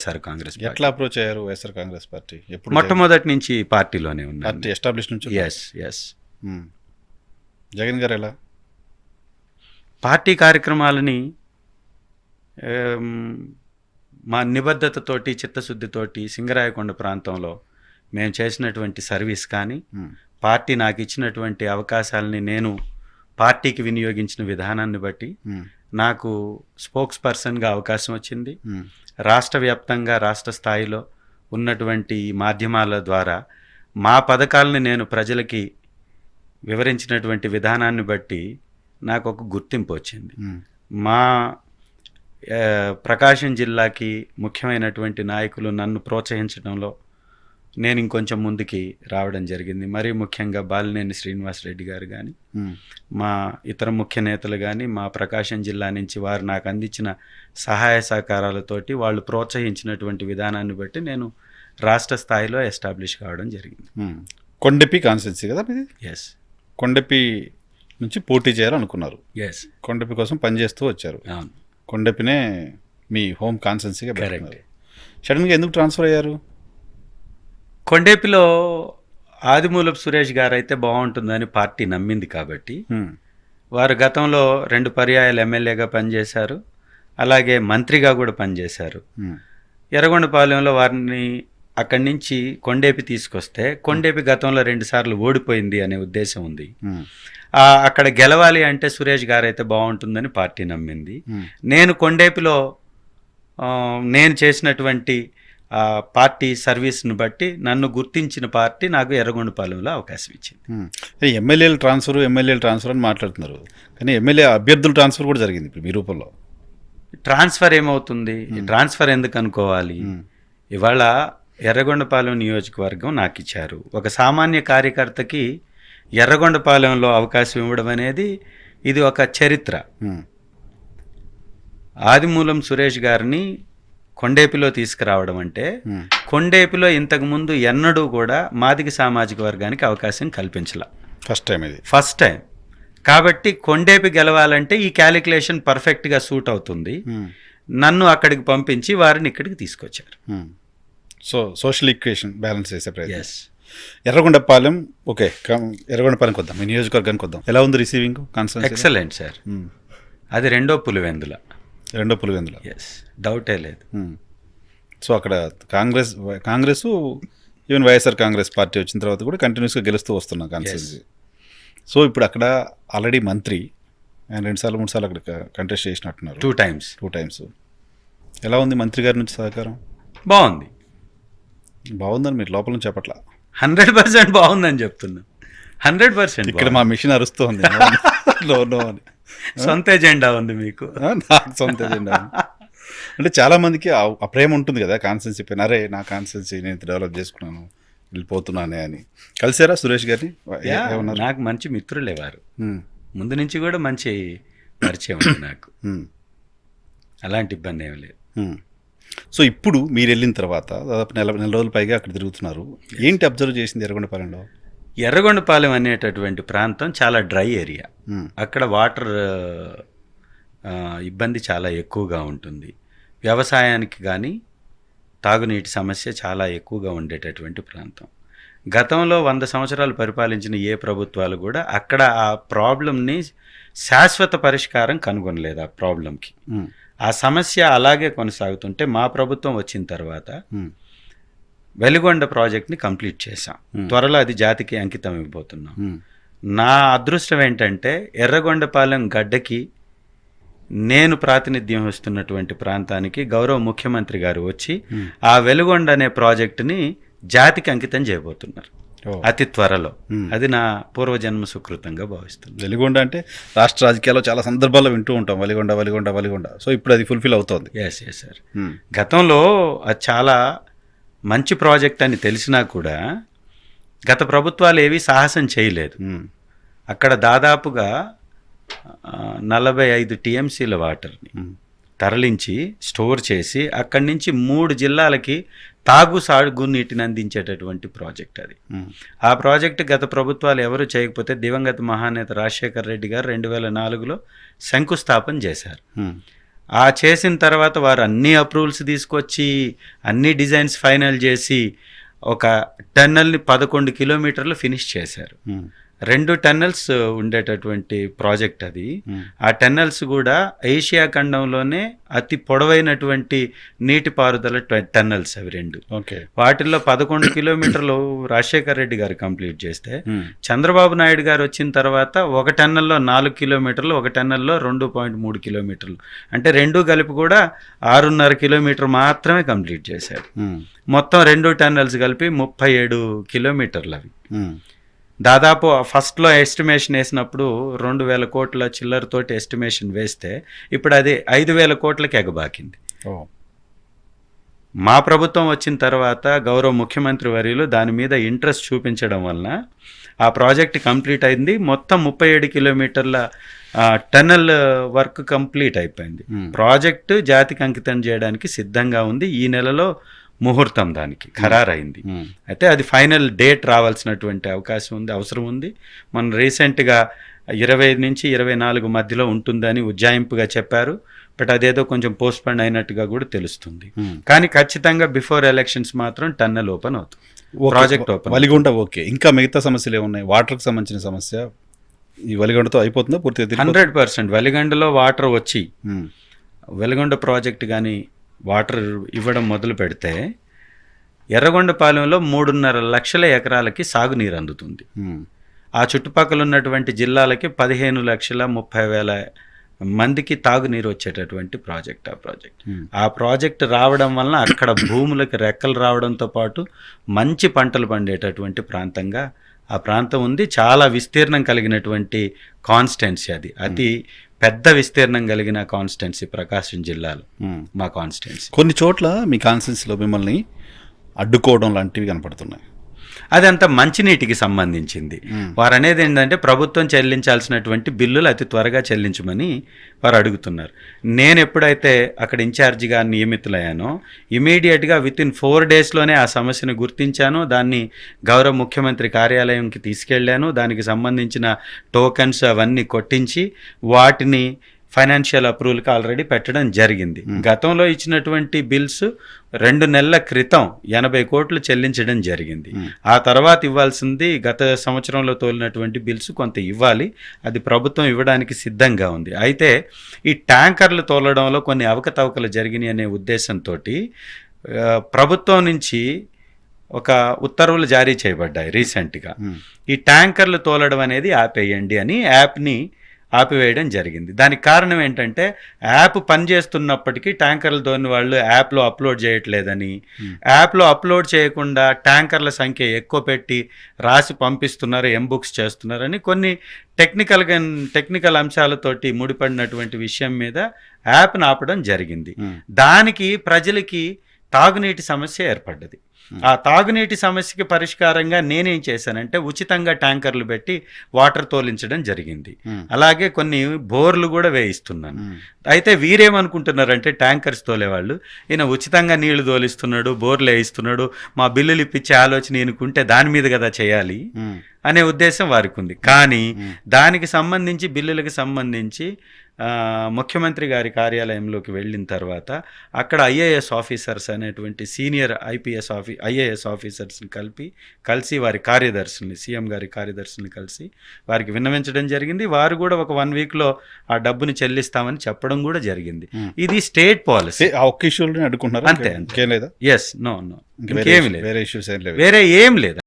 Sir Congress party. ఎట్లా approach అయ్యారు YSR Congress party? ఎప్పుడు మొట్టమొదటి నుంచి పార్టీలోనే పార్టీ ఉన్నాను. ఎస్టాబ్లిష్ నుంచి? ఎస్. జగన్ గారు ఎలా? పార్టీ కార్యక్రమాలని మా నిబద్ధతతోటి చిత్తశుద్ధితోటి సింగరాయకొండ ప్రాంతంలో మేము చేసినటువంటి సర్వీస్ కానీ పార్టీ నాకు ఇచ్చినటువంటి అవకాశాలని నేను పార్టీకి వినియోగించిన విధానాన్ని బట్టి నాకు స్పోక్స్ పర్సన్గా అవకాశం వచ్చింది. రాష్ట్ర వ్యాప్తంగా రాష్ట్ర స్థాయిలో ఉన్నటువంటి మాధ్యమాల ద్వారా మా పథకాలని నేను ప్రజలకి వివరించినటువంటి విధానాన్ని బట్టి నాకు ఒక గుర్తింపు వచ్చింది. మా ప్రకాశం జిల్లాకి ముఖ్యమైనటువంటి నాయకులు నన్ను ప్రోత్సహించడంలో నేను ఇంకొంచెం ముందుకి రావడం జరిగింది. మరీ ముఖ్యంగా బాలినేని శ్రీనివాసరెడ్డి గారు కానీ మా ఇతర ముఖ్య నేతలు కానీ మా ప్రకాశం జిల్లా నుంచి వారు నాకు అందించిన సహాయ సహకారాలతోటి వాళ్ళు ప్రోత్సహించినటువంటి విధానాన్ని బట్టి నేను రాష్ట్ర స్థాయిలో ఎస్టాబ్లిష్ కావడం జరిగింది. కొండెపి కాన్స్టిట్యున్సీ కదా మీది? ఎస్. కొండెపి నుంచి పోటీ చేయాలనుకున్నారు. ఎస్. కొండెపి కోసం పనిచేస్తూ వచ్చారు. అవును. కొండెపినే మీ హోమ్ కాన్స్టిట్యున్సీగా కరెక్ట్. సడన్గా ఎందుకు ట్రాన్స్ఫర్ అయ్యారు? కొండేపిలో ఆదిమూలపు సురేష్ గారు అయితే బాగుంటుందని పార్టీ నమ్మింది కాబట్టి వారు గతంలో 2 పర్యాయాలు ఎమ్మెల్యేగా పనిచేశారు, అలాగే మంత్రిగా కూడా పనిచేశారు. ఎర్రగొండపాలెంలో వారిని అక్కడి నుంచి కొండేపి తీసుకొస్తే కొండేపి గతంలో 2 సార్లు ఓడిపోయింది అనే ఉద్దేశం ఉంది. అక్కడ గెలవాలి అంటే సురేష్ గారు అయితే బాగుంటుందని పార్టీ నమ్మింది. నేను కొండేపిలో నేను చేసినటువంటి పార్టీ సర్వీస్ను బట్టి నన్ను గుర్తించిన పార్టీ నాకు ఎర్రగొండపాలెంలో అవకాశం ఇచ్చింది. ఎమ్మెల్యేల ట్రాన్స్ఫర్ అని మాట్లాడుతున్నారు, కానీ ఎమ్మెల్యే అభ్యర్థుల ట్రాన్స్ఫర్ కూడా జరిగింది ఇప్పుడు మీ రూపంలో. ట్రాన్స్ఫర్ ఏమవుతుంది? ట్రాన్స్ఫర్ ఎందుకు అనుకోవాలి? ఇవాళ ఎర్రగొండపాలెం నియోజకవర్గం నాకు ఇచ్చారు. ఒక సామాన్య కార్యకర్తకి ఎర్రగొండపాలెంలో అవకాశం ఇవ్వడం అనేది ఇది ఒక చరిత్ర. ఆదిమూలం సురేష్ గారిని కొండేపిలో తీసుకురావడం అంటే కొండేపిలో ఇంతకుముందు ఎన్నడూ కూడా మాదిగ సామాజిక వర్గానికి అవకాశం కల్పించాల. ఫస్ట్ టైం కాబట్టి కొండేపి గెలవాలంటే ఈ క్యాలిక్యులేషన్ పర్ఫెక్ట్గా సూట్ అవుతుంది. నన్ను అక్కడికి పంపించి వారిని ఇక్కడికి తీసుకొచ్చారు. సో సోషల్ ఈక్వేషన్ బ్యాలెన్స్ చేసే ప్రయత్నం. ఎర్రగొండపాలెం ఓకే, ఎర్రగొండపాలెంకి వద్దాం, మీ నియోజకవర్గానికి వద్దాం. ఎలా ఉంది రిసీవింగ్? Excellent sir. అది రెండో పులివెందుల. ఎస్, డౌటే లేదు. సో అక్కడ కాంగ్రెస్ ఈవెన్ వైఎస్ఆర్ కాంగ్రెస్ పార్టీ వచ్చిన తర్వాత కూడా కంటిన్యూస్గా గెలుస్తూ వస్తున్నాం కాన్స్టిట్యున్సీ. సో ఇప్పుడు అక్కడ ఆల్రెడీ మంత్రి ఆయన 2 సార్లు 3 సార్లు అక్కడ కంటెస్ట్ చేసినట్టున్నారు. 2 టైమ్స్. ఎలా ఉంది మంత్రి గారి నుంచి సహకారం? బాగుందని మీరు లోపల నుంచి చెప్పట్లా? 100% బాగుందని చెప్తున్నా. 100%. ఇక్కడ మా మిషన్ అరుస్తుంది నో అని. సొంత ఎజెండా ఉంది మీకు? నాకు సొంత ఎజెండా అంటే చాలా మందికి ఆ ప్రేమ ఉంటుంది కదా కాన్స్టిట్యున్సీ పైన. అరే నా కాన్స్టిట్యున్సీ నేను డెవలప్ చేసుకున్నాను, వెళ్ళిపోతున్నానే అని. కలిసారా సురేష్ గారిని? నాకు మంచి మిత్రులే వారు. ముందు నుంచి కూడా మంచి పరిచయం ఉంది నాకు. అలాంటి ఇబ్బంది ఏమి లేదు. సో ఇప్పుడు మీరు వెళ్ళిన తర్వాత దాదాపు నెల రోజుల పైగా అక్కడ తిరుగుతున్నారు. ఏంటి అబ్జర్వ్ చేసింది ఎర్రగొండపాలెంలో? ఎర్రగొండపాలెం అనేటటువంటి ప్రాంతం చాలా డ్రై ఏరియా. అక్కడ వాటర్ ఇబ్బంది చాలా ఎక్కువగా ఉంటుంది. వ్యవసాయానికి కానీ తాగునీటి సమస్య చాలా ఎక్కువగా ఉండేటటువంటి ప్రాంతం. గతంలో 100 సంవత్సరాలు పరిపాలించిన ఏ ప్రభుత్వాలు కూడా అక్కడ ఆ ప్రాబ్లంని శాశ్వత పరిష్కారం కనుగొనలేదు. ఆ ప్రాబ్లంకి ఆ సమస్య అలాగే కొనసాగుతుంటే మా ప్రభుత్వం వచ్చిన తర్వాత వెలుగొండ ప్రాజెక్ట్ని కంప్లీట్ చేశాం. త్వరలో అది జాతికి అంకితం ఇవ్వబోతున్నాం. నా అదృష్టం ఏంటంటే ఎర్రగొండపాలెం గడ్డకి నేను ప్రాతినిధ్యం వస్తున్నటువంటి ప్రాంతానికి గౌరవ ముఖ్యమంత్రి గారు వచ్చి ఆ వెలుగొండ అనే ప్రాజెక్టుని జాతికి అంకితం చేయబోతున్నారు అతి త్వరలో. అది నా పూర్వజన్మ సుకృతంగా భావిస్తుంది. వెలిగొండ అంటే రాష్ట్ర రాజకీయాల్లో చాలా సందర్భాల్లో వింటూ ఉంటాం, వెలిగొండ. సో ఇప్పుడు అది ఫుల్ఫిల్ అవుతోంది. Yes sir. గతంలో అది చాలా మంచి ప్రాజెక్ట్ అని తెలిసినా కూడా గత ప్రభుత్వాలు ఏవి సాహసం చేయలేదు. అక్కడ దాదాపుగా 45 టీఎంసీల వాటర్ని తరలించి స్టోర్ చేసి అక్కడి నుంచి 3 జిల్లాలకి సాగు నీటిని అందించేటటువంటి ప్రాజెక్ట్ అది. ఆ ప్రాజెక్టు గత ప్రభుత్వాలు ఎవరు చేయకపోతే దివంగత మహానేత రాజశేఖర్ రెడ్డి గారు 2004లో శంకుస్థాపన చేశారు. ఆ చేసిన తర్వాత వారు అన్ని అప్రూవల్స్ తీసుకొచ్చి అన్ని డిజైన్స్ ఫైనల్ చేసి ఒక టన్నల్ని 11 కిలోమీటర్లు ఫినిష్ చేశారు. 2 టన్నల్స్ ఉండేటటువంటి ప్రాజెక్ట్ అది. ఆ టన్నల్స్ కూడా ఏషియా ఖండంలోనే అతి పొడవైనటువంటి నీటిపారుదల టన్నల్స్ అవి 2. ఓకే. వాటిల్లో 11 కిలోమీటర్లు రాజశేఖర్ రెడ్డి గారు కంప్లీట్ చేస్తే చంద్రబాబు నాయుడు గారు వచ్చిన తర్వాత ఒక టన్నల్లో 4 కిలోమీటర్లు, ఒక టన్నల్లో 2.3 కిలోమీటర్లు, అంటే 2 కలిపి కూడా 6.5 కిలోమీటర్ మాత్రమే కంప్లీట్ చేశారు. మొత్తం 2 టన్నల్స్ కలిపి 37 కిలోమీటర్లు అవి. దాదాపు ఫస్ట్లో ఎస్టిమేషన్ వేసినప్పుడు 2,000 కోట్ల చిల్లరతోటి ఎస్టిమేషన్ వేస్తే ఇప్పుడు అది 5,000 కోట్లకి ఎగబాకింది. మా ప్రభుత్వం వచ్చిన తర్వాత గౌరవ ముఖ్యమంత్రి వర్యులు దాని మీద ఇంట్రెస్ట్ చూపించడం వలన ఆ ప్రాజెక్ట్ కంప్లీట్ అయింది. మొత్తం 37 కిలోమీటర్ల టన్నల్ వర్క్ కంప్లీట్ అయిపోయింది. ప్రాజెక్టు జాతికి అంకితం చేయడానికి సిద్ధంగా ఉంది. ఈ నెలలో ముహూర్తం దానికి ఖరారైంది. అయితే అది ఫైనల్ డేట్ రావాల్సినటువంటి అవసరం ఉంది. మనం రీసెంట్గా 25 నుంచి 24 మధ్యలో ఉంటుందని ఉజ్జాయింపుగా చెప్పారు. బట్ అదేదో కొంచెం పోస్ట్పోన్ అయినట్టుగా కూడా తెలుస్తుంది. కానీ ఖచ్చితంగా బిఫోర్ ఎలక్షన్స్ మాత్రం టన్నల్ ఓపెన్ అవుతుంది, ప్రాజెక్ట్ ఓపెన్. వలిగొండ ఓకే. ఇంకా మిగతా సమస్యలు ఏమున్నాయి? వాటర్కి సంబంధించిన సమస్య ఈ వలిగొండతో అయిపోతుందా పూర్తిగా? 100% వెలిగొండలో వాటర్ వచ్చి వెలిగొండ ప్రాజెక్ట్ కానీ వాటర్ ఇవ్వడం మొదలు పెడితే ఎర్రగొండపాలెంలో 3.5 లక్షల ఎకరాలకి సాగునీరు అందుతుంది. ఆ చుట్టుపక్కల ఉన్నటువంటి జిల్లాలకి 15,30,000 మందికి తాగునీరు వచ్చేటటువంటి ప్రాజెక్ట్ ఆ ప్రాజెక్ట్ రావడం వలన అక్కడ భూములకి రెక్కలు రావడంతో పాటు మంచి పంటలు పండేటటువంటి ప్రాంతంగా ఆ ప్రాంతం ఉంది. చాలా విస్తీర్ణం కలిగినటువంటి కాన్స్టిట్యున్సీ అది. అతి పెద్ద విస్తీర్ణం కలిగిన కాన్స్టిట్యున్సీ ప్రకాశం జిల్లాలో మా కాన్స్టిట్యున్సీ. కొన్ని చోట్ల మీ కాన్స్టిట్యున్సీలో మిమ్మల్ని అడ్డుకోవడం లాంటివి కనపడుతున్నాయి. అదంతా మంచినీటికి సంబంధించింది. వారు అనేది ఏంటంటే ప్రభుత్వం చెల్లించాల్సినటువంటి బిల్లులు అతి త్వరగా చెల్లించమని వారు అడుగుతున్నారు. నేను ఎప్పుడైతే అక్కడ ఇన్ఛార్జిగా నియమితులయ్యానో ఇమీడియట్గా వితిన్ 4 డేస్లోనే ఆ సమస్యను గుర్తించాను. దాన్ని గౌరవ ముఖ్యమంత్రి కార్యాలయంకి తీసుకెళ్లాను. దానికి సంబంధించిన టోకెన్స్ అవన్నీ కొట్టించి వాటిని ఫైనాన్షియల్ అప్రూవల్కి ఆల్రెడీ పెట్టడం జరిగింది. గతంలో ఇచ్చినటువంటి బిల్స్ 2 నెలల క్రితం 80 కోట్లు చెల్లించడం జరిగింది. ఆ తర్వాత ఇవ్వాల్సింది గత సంవత్సరంలో తోలినటువంటి బిల్స్ కొంత ఇవ్వాలి. అది ప్రభుత్వం ఇవ్వడానికి సిద్ధంగా ఉంది. అయితే ఈ ట్యాంకర్లు తోలడంలో కొన్ని అవకతవకలు జరిగినాయి అనే ఉద్దేశంతో ప్రభుత్వం నుంచి ఒక ఉత్తర్వులు జారీ చేయబడ్డాయి రీసెంట్గా. ఈ ట్యాంకర్లు తోలడం అనేది ఆపేయండి అని యాప్ని ఆపివేయడం జరిగింది. దానికి కారణం ఏంటంటే యాప్ పనిచేస్తున్నప్పటికీ ట్యాంకర్లు తోని వాళ్ళు యాప్లో అప్లోడ్ చేయట్లేదని, యాప్లో అప్లోడ్ చేయకుండా ట్యాంకర్ల సంఖ్య ఎక్కువ పెట్టి రాసి పంపిస్తున్నారు, ఎంబుక్స్ చేస్తున్నారని కొన్ని టెక్నికల్ అంశాలతోటి ముడిపడినటువంటి విషయం మీద యాప్ను ఆపడం జరిగింది. దానికి ప్రజలకి తాగునీటి సమస్య ఏర్పడ్డది. ఆ తాగునీటి సమస్యకి పరిష్కారంగా నేనేం చేశానంటే ఉచితంగా ట్యాంకర్లు పెట్టి వాటర్ తోలించడం జరిగింది. అలాగే కొన్ని బోర్లు కూడా వేయిస్తున్నాను. అయితే వీరేమనుకుంటున్నారంటే ట్యాంకర్స్ తోలేవాళ్ళు ఈయన ఉచితంగా నీళ్లు తోలిస్తున్నాడు, బోర్లు వేయిస్తున్నాడు, మా బిల్లులు ఇప్పించే ఆలోచన ఈయనకుంటే దాని మీద కదా చేయాలి అనే ఉద్దేశం వారికి ఉంది. కానీ దానికి సంబంధించి బిల్లులకు సంబంధించి ముఖ్యమంత్రి గారి కార్యాలయంలోకి వెళ్ళిన తర్వాత అక్కడ ఐఏఎస్ ఆఫీసర్స్ అనేటువంటి సీనియర్ ఐఏఎస్ ఆఫీసర్స్ని కలిసి వారి కార్యదర్శుల్ని, సీఎం గారి కార్యదర్శుల్ని కలిసి వారికి విన్నవించడం జరిగింది. వారు కూడా ఒక 1 వీక్లో ఆ డబ్బుని చెల్లిస్తామని చెప్పడం కూడా జరిగింది. ఇది స్టేట్ పాలసీ. ఒక్క ఇష్యూని అడ్డుకుంటున్నారు అంతే. లేదా? ఎస్, నో ఇంకేమి లేదు, వేరే ఏం లేదు.